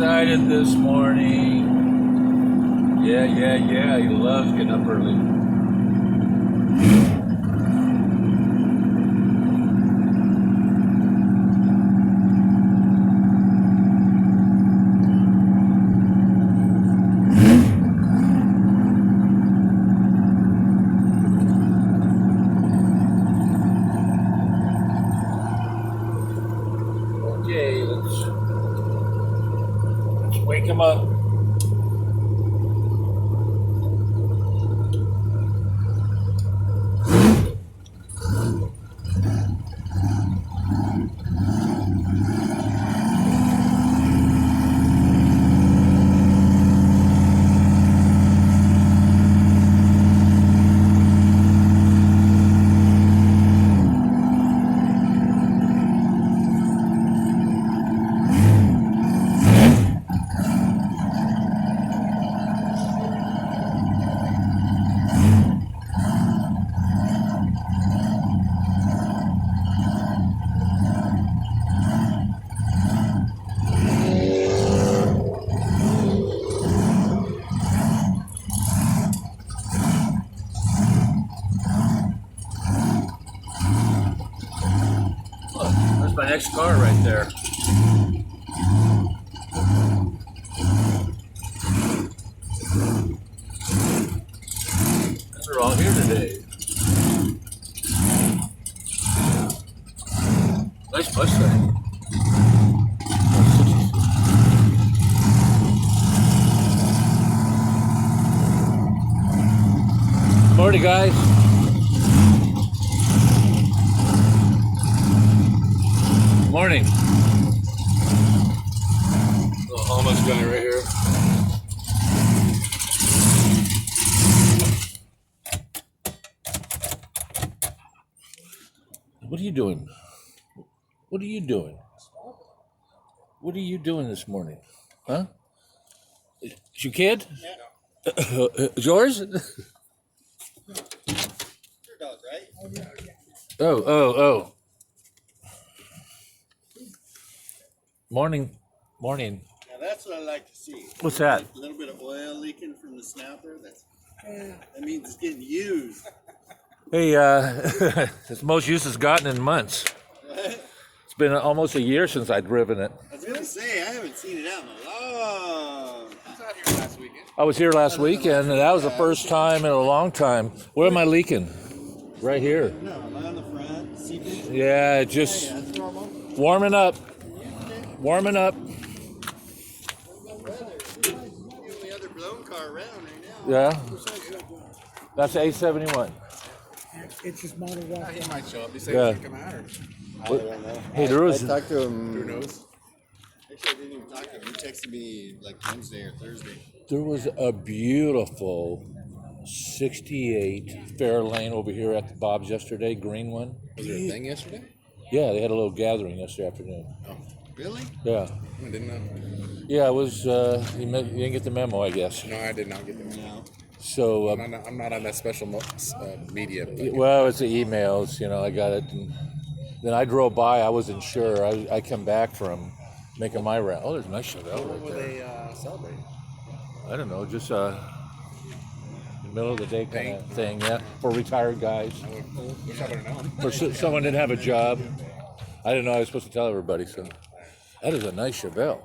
excited this morning. Yeah. He loves getting up early. Okay, let's wake him up. Look, there's my next car right there. They're all here today. Nice Mustang. Morning, guys. Morning. The homeless guy right here. What are you doing? What are you doing? What are you doing this morning? Huh? It's your kid? Yeah. It's yours? Your dog, right? Oh. Morning. Now that's what I like to see. What's that? A little bit of oil leaking from the snapper. That means it's getting used. Hey, it's the most use it's gotten in months. What? It's been almost a year since I've driven it. I was gonna say I haven't seen it out in a long. I was out here last weekend. I was here last weekend, and that was the first time in a long time. Where am I leaking? Right here. No, on the front. Seat. Yeah, just Yeah, it's normal. warming up. Warming up. The only other blown car around right now. Yeah. That's the 871. It's his model walk. He might show up. He said Yeah. he's gonna come out. Or I don't know. Hey, there was- I talked to who him. knows? Actually, I didn't even talk to him. He texted me like Wednesday or Thursday. There was a beautiful 68 Fairlane over here at the Bob's yesterday, green one. Was there a thing yesterday? Yeah, they had a little gathering yesterday afternoon. Oh, Really? Yeah. I didn't know. Yeah, it was, you didn't get the memo, I guess. No, I did not get the memo. No. So, I'm not on that special media. well, it's the emails, I got it. And then I drove by, I wasn't sure. I come back from making my round. Oh, there's a nice Chevelle What right will there. they celebrate? I don't know, just the middle of the day kind of thing, yeah, for retired guys. Wish I would have known. For someone didn't have a job. I didn't know I was supposed to tell everybody, so. That is a nice Chevelle.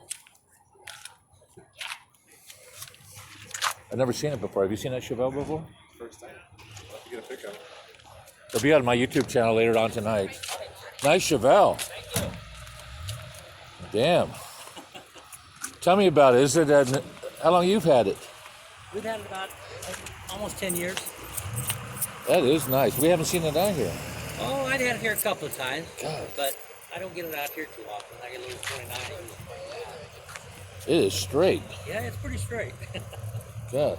I've never seen it before. Have you seen that Chevelle before? First time. I'll have to get a pickup. It'll be on my YouTube channel later on tonight. Nice Chevelle. Damn. Tell me about it. Is it how long you've had it? We've had it about almost 10 years. That is nice. We haven't seen it out here. Oh, I'd had it here a couple of times, God. but I don't get it out here too often. I get a little 29. It is straight. Yeah, it's pretty straight. God.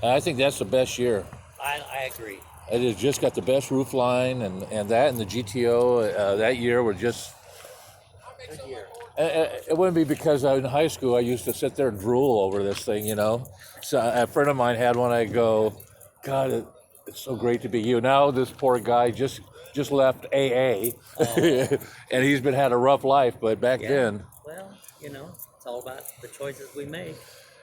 And I think that's the best year. I agree. It has just got the best roof line, and that and the GTO that year were just. It wouldn't be because in high school I used to sit there and drool over this thing, So a friend of mine had one. I go, God, it's so great to be you. Now this poor guy just left AA, and he's had a rough life. But back then, Well, It's all about the choices we make.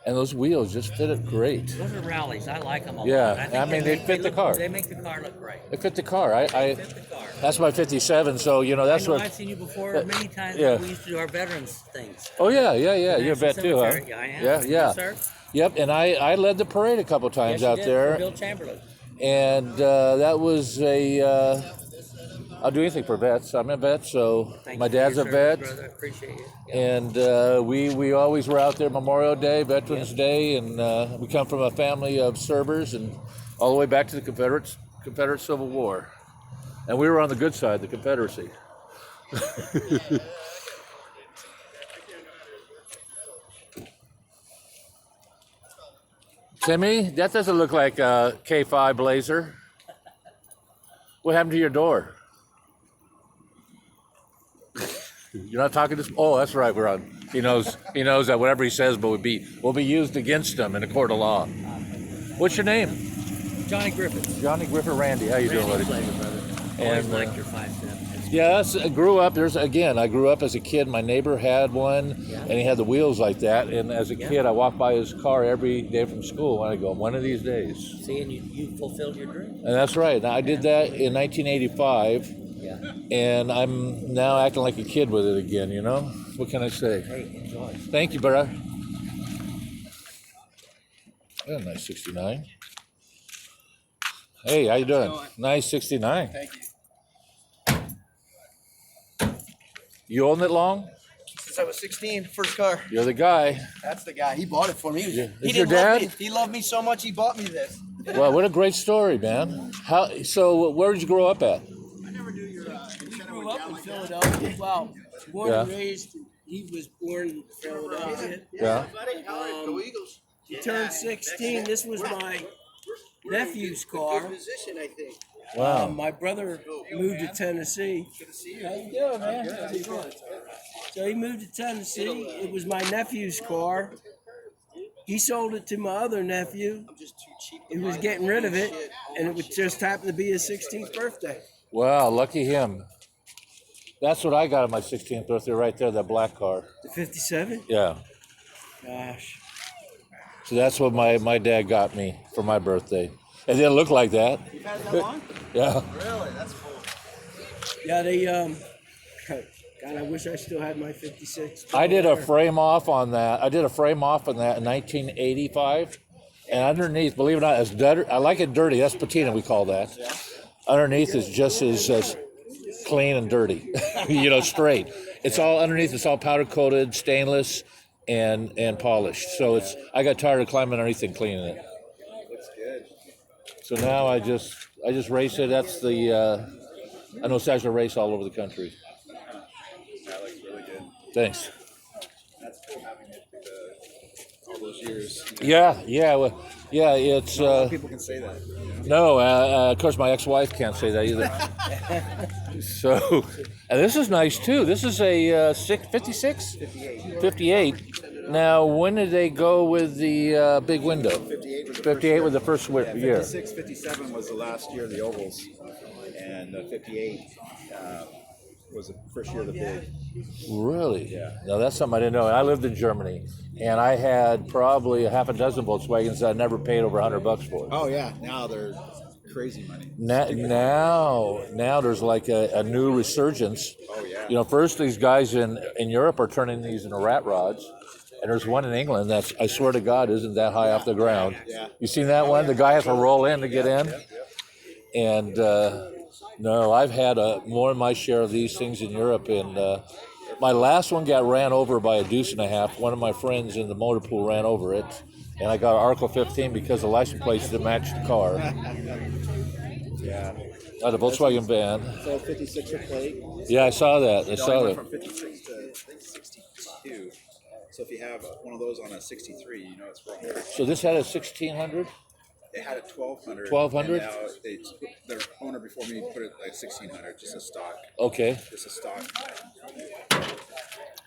And those wheels just fit it great. Those are rallies. I like them a lot. Yeah, think I mean, they make- fit the look- car. They make the car look great. It fit the car. I They fit the car. that's my 57. So that's I know what. I've seen you before many times. Yeah. We used to do our veterans things. Oh yeah. You're a vet too, huh? Cemetery. I am. Yeah. Yes, sir. Yep. And I led the parade a couple times Yes, you out did, there, for Bill Chamberlain. and that was a. I'll do anything for vets. I'm a vet, so Thank my you for dad's your a service, vet. brother. I appreciate you. Yeah. And we always were out there Memorial Day, Veterans Day, and we come from a family of servers and all the way back to the Confederate Civil War. And we were on the good side, the Confederacy. Timmy, that doesn't look like a K5 Blazer. What happened to your door? You're not talking to. Oh, that's right. We're on. He knows that whatever he says will be used against him in a court of law. What's your name? Johnny Griffith. Johnny Griffith. Randy. How you doing, buddy? Flavor, brother. Always And, liked your 5.7. Yes, I grew up. I grew up as a kid. My neighbor had one, and he had the wheels like that. And as a kid, I walked by his car every day from school, and I go, one of these days. See, and you fulfilled your dream. And that's right. Now, I did that in 1985, Yeah. and I'm now acting like a kid with it again. What can I say? Hey, enjoy. Thank you, brother. Oh, nice 69. Hey, how you doing? Nice 69. Thank you. You owned it long? Since I was 16, first car. You're the guy. That's the guy. He bought it for me. Yeah. He Is your didn't love dad? me. He loved me so much he bought me this. Well, what a great story, man. So where did you grow up at? I never knew your Grew up in Philadelphia. Wow. Born Yeah. and raised. He was born in Philadelphia. Yeah. buddy. How are you? Go Eagles. He turned 16. This was my nephew's car. Position, I think. Wow. My brother moved to Tennessee. How you doing, man? How you doing? So he moved to Tennessee. It was my nephew's car. He sold it to my other nephew. He was getting rid of it, and it would just happen to be his 16th birthday. Wow, lucky him. That's what I got on my 16th birthday right there, that black car. The 57? Yeah. Gosh. So that's what my dad got me for my birthday. It didn't look like that. You've had that long? Yeah. Really? That's cool. Yeah, they God, I wish I still had my 56. I did a frame off on that. in 1985. And underneath, believe it or not, it's dirty. I like it dirty. That's patina, we call that. Underneath is just as clean and dirty, straight. It's all underneath. It's all powder coated, stainless, and polished. So I got tired of climbing underneath and cleaning it. Looks good. So now I just race it. That's the I know Sajda race all over the country. That looks really good. Thanks. That's cool having it all those years. Yeah. It's People can say that. no. Of course, my ex-wife can't say that either. So, and this is nice too. This is a 56, 58. Now, when did they go with the big window? 58 was the 58 first was the first year. 56, 57 was the last year of the ovals, and 58 was the first year of the big. Really? Yeah. No, that's something I didn't know. I lived in Germany, and I had probably a half a dozen Volkswagens that I never paid over $100 for. Oh yeah, now they're crazy money. Now there's like a new resurgence. Oh yeah. First these guys in Europe are turning these into rat rods, and there's one in England that's, I swear to God, isn't that high off the ground. Yeah. You seen that one? The guy has to roll in to get in. And no, I've had more than my share of these things in Europe, and my last one got ran over by a deuce and a half. One of my friends in the motor pool ran over it, and I got an Arco 15 because the license plates didn't match the car. Yeah. The Volkswagen van. So 56 plate. Yeah, I saw that. I It saw only that. went from 56 to I think 62. So if you have one of those on a 63, you know it's wrong. So this had a 1600. They had a 1200. 1200? And now their owner before me put it like 1600, just a stock. Okay. Just a stock.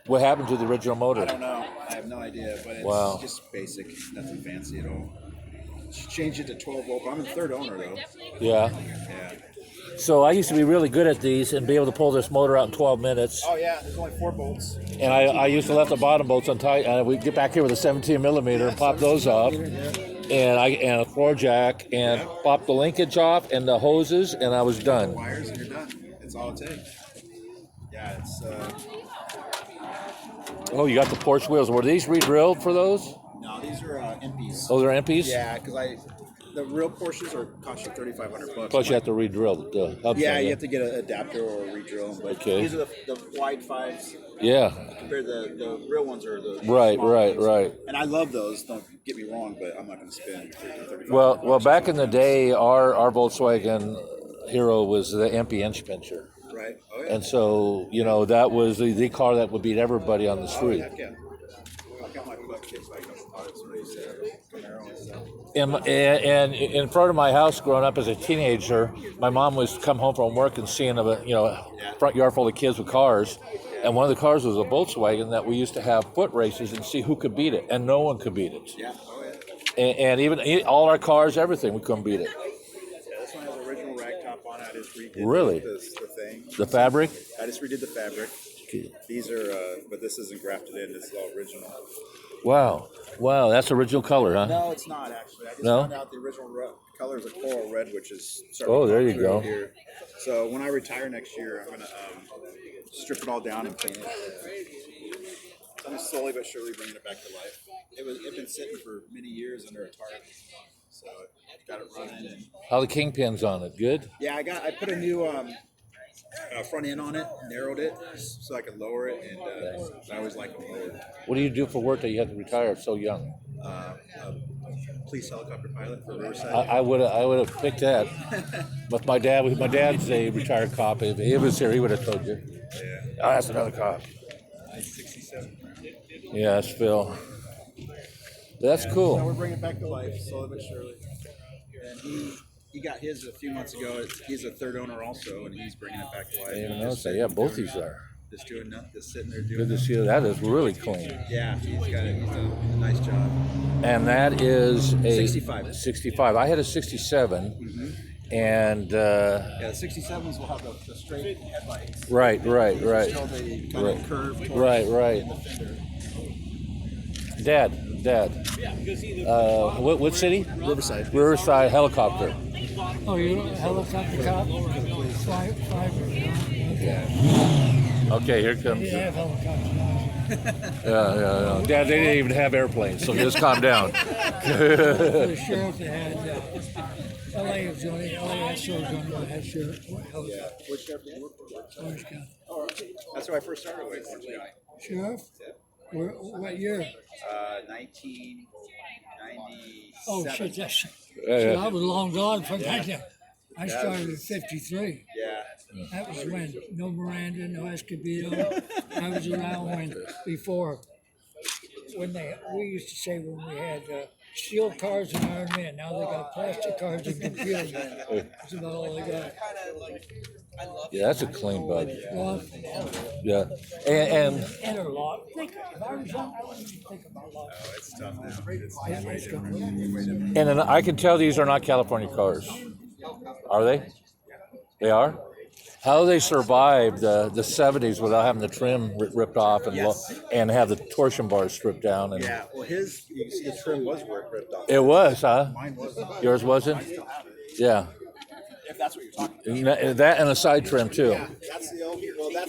What happened to the original motor? I don't know. I have no idea, but it's Wow. just basic, nothing fancy at all. Changed it to 12 volt. I'm the third owner though. Yeah. Yeah. So I used to be really good at these and be able to pull this motor out in 12 minutes. Oh yeah, there's only 4 bolts. And I used to let the bottom bolts untight, and we'd get back here with a 17 millimeter and pop those off, and a floor jack, and pop the linkage off and the hoses, and I was done. Wires and you're done. That's all it takes. Yeah, it's. Oh, you got the Porsche wheels. Were these re-drilled for those? No, these are MPs. Those are MPs? Yeah, because the real Porsches are cost you $3,500. Plus you have to re-drill the hubs. Yeah, on you it. have to get an adapter or a re-drill them. But Okay. these are the wide 5s. Yeah. Compared to the real ones are the Right, small right, ones. right. And I love those. Don't get me wrong, but I'm not going to spend $35. Well, back in the day, our Volkswagen Hero was the MP inch pincher. Right. Oh yeah. And so, that was the car that would beat everybody on the street. Heck yeah. I got my butt kicked by a couple cars when I used to have a Camaro and stuff. And in front of my house, growing up as a teenager, my mom was come home from work and seeing a front yard full of kids with cars, and one of the cars was a Volkswagen that we used to have foot races and see who could beat it, and no one could beat it. Yeah. Oh yeah. And even all our cars, everything, we couldn't beat it. Yeah, this one has the original rag top on it. I just redid Really? the thing. The fabric. I just redid the fabric. These are, but this isn't grafted in. This is all original. Wow, that's original color, huh? No, it's not actually. I just No? found out the original color is a coral red, which is. Oh, there you through go. Here. So when I retire next year, I'm gonna strip it all down and paint it. So I'm slowly but surely bringing it back to life. It'd been sitting for many years under a tarp, so I got it running. And How the kingpins on it? Good. yeah, I put a new front end on it, narrowed it so I could lower it, and I always like them lowered. What do you do for work that you have to retire so young? Police helicopter pilot for Riverside. I would have picked that, but my dad's a retired cop. If he was here, he would have told you. Yeah. Oh, that's another cop. 67. Yeah, that's Phil. That's cool. So we're bringing it back to life, slowly but surely. And he got his a few months ago. He's a third owner also, and he's bringing it back to life. I didn't even notice that. Yeah, both these are. Just doing nothing, just sitting there doing Good to nothing. see that. Is really clean. Yeah, he's done a nice job. And that is a 65. 65. I had a 67, and Yeah, the 67s will have the straight headlights. right. Still the kind of curve towards Right. the fender. Dad. What city? Riverside helicopter. Oh, you're a helicopter cop? Five. Okay, here comes. You have helicopters. Yeah. Dad, they didn't even have airplanes, so just calm down. For the sheriff, they had LA was the only LASO was the only one that had sheriff helicopter. Yeah. Which sheriff did you work for? Orange County. That's where I first started with Orange County. Sheriff? What year? 1997. Oh shit, that's Yeah. so I was long gone from that. I started at 53. Yeah. That was when no Miranda, no Escobedo. I was around when we used to say when we had steel cars and Iron Man. Now they got plastic cars and computers. That's about all they got. Yeah, that's a clean bug. Well, Yeah, and interlock. If I was young, I wouldn't even think about lock. Oh, it's tough now. It's It's gonna- and then I can tell these are not California cars. Are they? They are. How do they survive the 70s without having the trim ripped off and have the torsion bars stripped down? And Yeah, well, you can see the trim was ripped off. it was, huh? Mine wasn't. Yours wasn't? Yeah. If that's what you're talking about. That and a side trim too. That's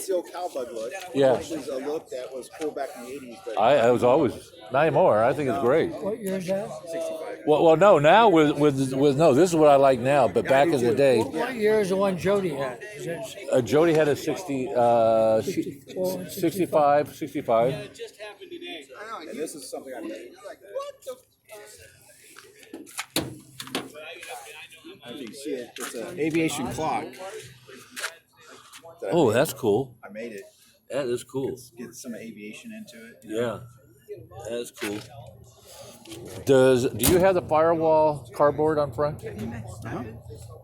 the old cowbug look. Yeah. Which is a look that was pulled back in the 80s, but I was always not anymore. I think it's great. What year is that? 65. Well, no. Now with no, this is what I like now. But back in the day, What year is the one Jody had? Is that Jody had a 65. And this is something I made. As you can see, it's an aviation clock. Oh, that's cool. I made it. That is cool. Get some aviation into it. Yeah, that is cool. Do you have the firewall cardboard on front? Uh-huh.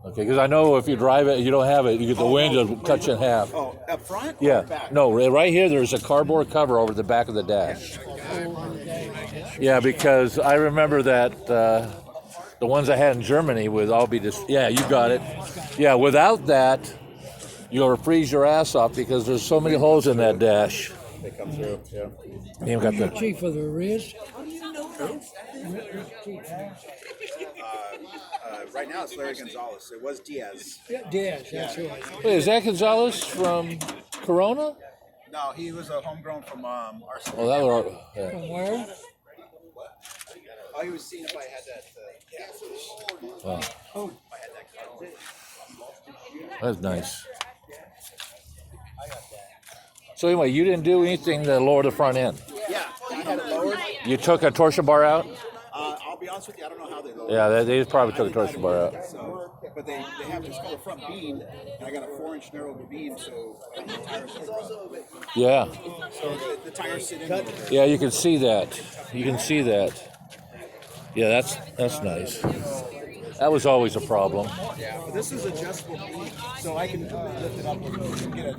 Okay, because I know if you drive it, you don't have it. You get the wind, it'll cut you in half. Oh, up front? Or Yeah. back? No, right here. There's a cardboard cover over the back of the dash. Yeah, because I remember that the ones I had in Germany would all be just. Yeah, you got it. Yeah, without that, you'll freeze your ass off because there's so many holes in that dash. They come through. Yeah. You got The the. chief of the Riz. Right now it's Larry Gonzalez. It was Diaz. Yeah, Diaz, that's who I know. Wait, is that Gonzalez from Corona? No, he was a homegrown from Arsenal. Oh, that was. Yeah. From where? Oh, he was seeing if I had that. Wow. If I had that car. That's nice. So anyway, you didn't do anything to lower the front end. Yeah, I had it lowered. You took a torsion bar out. I'll be honest with you, I don't know how they lowered. Yeah, they probably took a torsion bar out. So, but they have this called a front beam, and I got a 4-inch narrow beam, so the tires don't rub. Yeah, So the tires sit in there. yeah, you can see that. You can see that. Yeah, that's nice. That was always a problem. Yeah, but this is adjustable beam, so I can lift it up and get a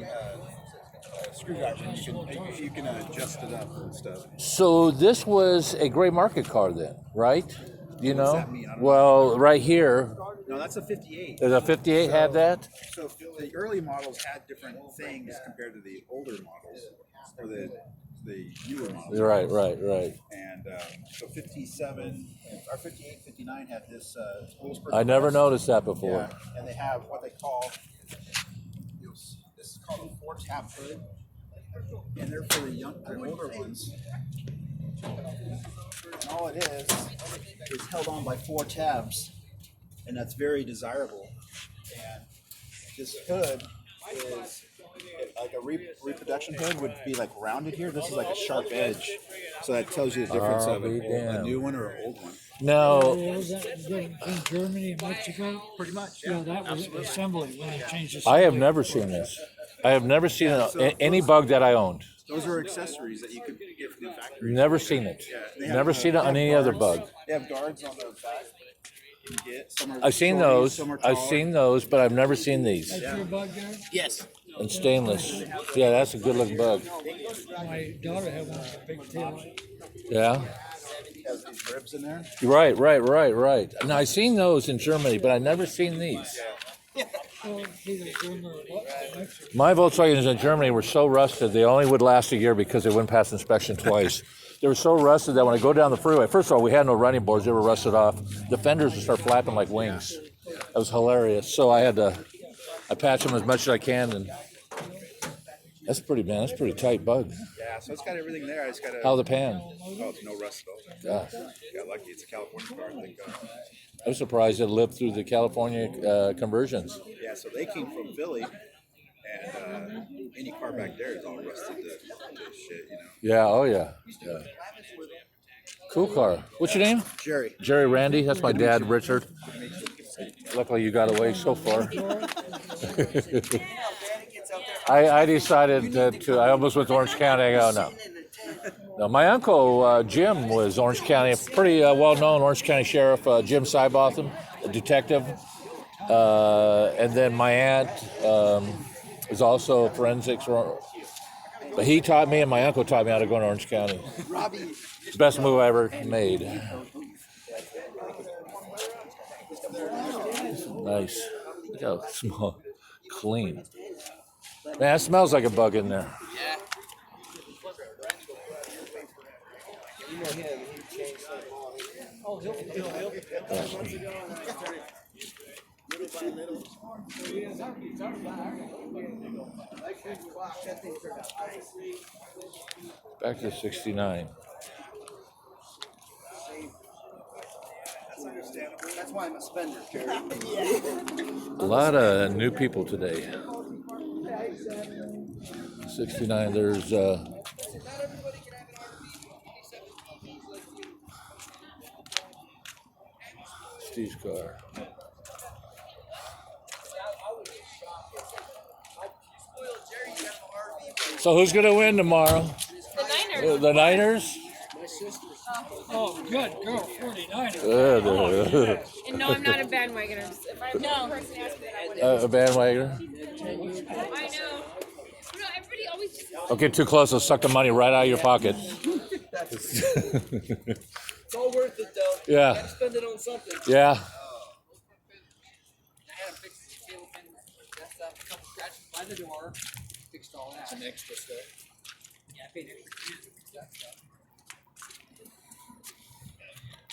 screwdriver. You can adjust it up and stuff. So this was a gray market car then, right? You know? that mean? I don't know. Well, right here, No, that's a 58. the 58 had that. So the early models had different things compared to the older models, or the newer models. Right. And so 57, or 58, 59 had this Wolfsburg. I never press. noticed that before. Yeah, and they have what they call, this is called a 4-tab hood, and they're for the older ones. And all it is held on by 4 tabs, and that's very desirable. And this hood is like a reproduction hood would be like rounded here. This is like a sharp edge, so that tells you the difference of be a damned. new one or an old one. Now, Was that in Germany and Mexico? Pretty much, Yeah, that was assembly when they changed the I have never seen this. I have never seen any bug that I owned. Those are accessories that you could get from the factory. Never seen it. They have, Never seen it on they any have other guards. bug. They have guards on the back. You can get. Some are I've seen shorty, those. some are I've taller. seen those, but I've never seen these. That's your bug guard? Yes. And stainless. Yeah, that's a good looking bug. My daughter had one with a big tail. Yeah. Has these ribs in there. Right. Now I've seen those in Germany, but I've never seen these. Oh, either German or what? Mexico. My Volkswagens in Germany were so rusted they only would last a year because they wouldn't pass inspection twice. They were so rusted that when I go down the freeway, first of all, we had no running boards; they were rusted off. The fenders would start flapping like wings. That was hilarious. So I patch them as much as I can, and that's pretty tight bug. Yeah. So it's got everything there. I just got to. How the pan? Oh, it's no rust at all. Yeah. Got lucky. It's a California car. Thank God. I'm surprised it lived through the California conversions. Yeah. So they came from Philly, and any car back there is all rusted to shit. You know. Yeah. Oh yeah. Cool car. What's your name? Jerry. Jerry Randy. That's my dad, Richard. Luckily, you got away so far. I decided to. I almost went to Orange County. I go no. No, my uncle Jim was Orange County, a pretty well-known Orange County sheriff, Jim Sybotham, a detective, and then my aunt was also forensics. But he taught me, and my uncle taught me how to go in Orange County. Best move I ever made. Nice. Look how small, clean. Man, it smells like a bug in there. Back to 69. That's why I'm a spender, Jerry. A lot of new people today. 69, there's Steve's car. So who's going to win tomorrow? The Niners. The Niners? Oh, good girl, 49. And no, I'm not a bandwagoner. If I no person asked me that, I would. A bandwagoner? I know. No, everybody always just. Don't get too close, they'll suck the money right out of your pocket. It's all worth it though. Yeah. Spend it on something. Yeah. I had him fix the table pin, that's a couple scratches by the door, fixed all that. Some extra stuff. Yeah, I paid extra for that stuff.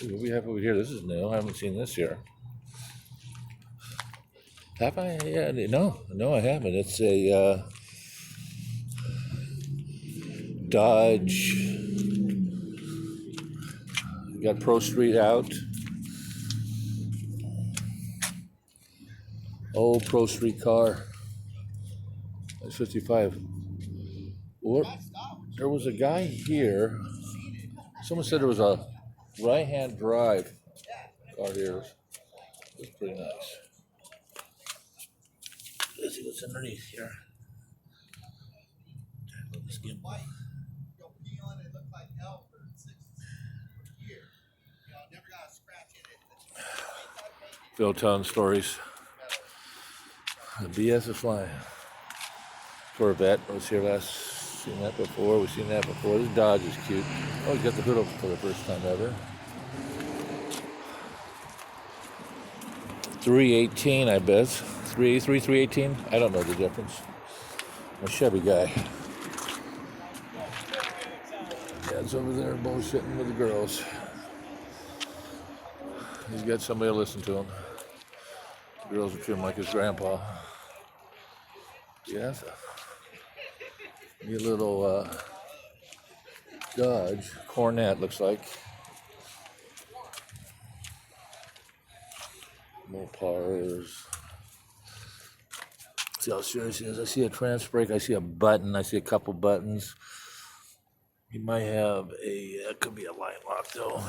Ooh, what we have over here? This is new. I haven't seen this here. Have I? Yeah. No, I haven't. It's a Dodge. Got Pro Street out. Old Pro Street car. That's 55. What? There was a guy here. Someone said there was a right-hand drive car here. It's pretty nice. Let's see what's underneath here. Let's get Phil telling stories. The BS is flying. Corvette was here last. Seen that before. We've seen that before. This Dodge is cute. Oh, he's got the hood open for the first time ever. 318, I bet. 318. I don't know the difference. I'm a Chevy guy. Dad's over there bullshitting with the girls. He's got somebody to listen to him. The girls are treating him like his grandpa. Yeah, that's a neat little Dodge Cornet, looks like. More powers. See how serious he is. I see a trans brake. I see a button. I see a couple buttons. He might have a, could be a line lock though.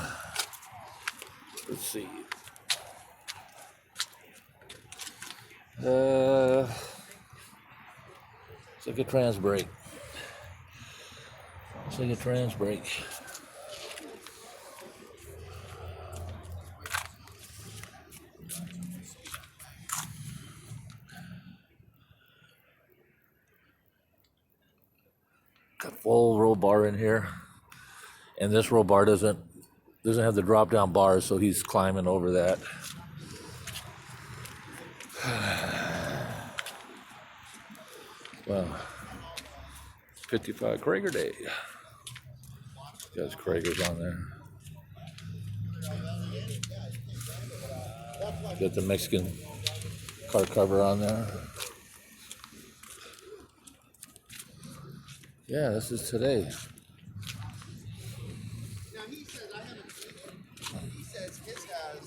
Let's see. It's like a trans brake. It's like a trans brake. Got full roll bar in here, and this roll bar doesn't have the drop down bars, so he's climbing over that. Wow. 55 Krager Day. Got his Kragers on there. Got the Mexican car cover on there. Yeah, this is today. Now he says I haven't seen it. He says his has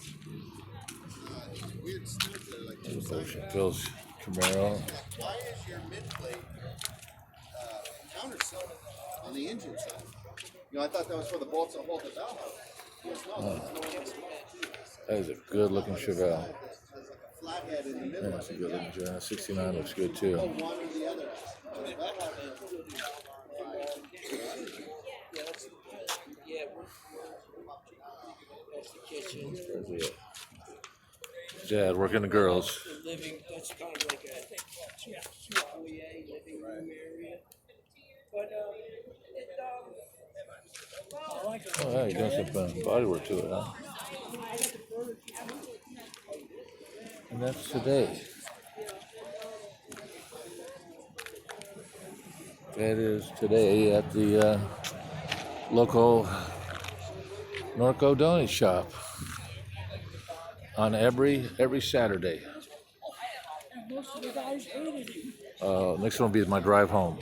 these weird studs that are like two Ocean Phil's Camaro. Why is your mid plate countersunk on the engine side? You know, I thought that was for the bolts that hold the valve out. Yes, no, That is a good looking Chevelle. there's like a flathead in the middle. Yeah, that's a good looking Chevelle. 69 looks good too. One or the other. That's the kitchen. Dad working the girls. The living, that's kind of like a foyer living room area. But I like it. Oh, yeah, you got some body work to it, huh? And that's today. That is today at the local Norco Donut Shop on every Saturday. Most of the guys hated him. Next one will be my drive home.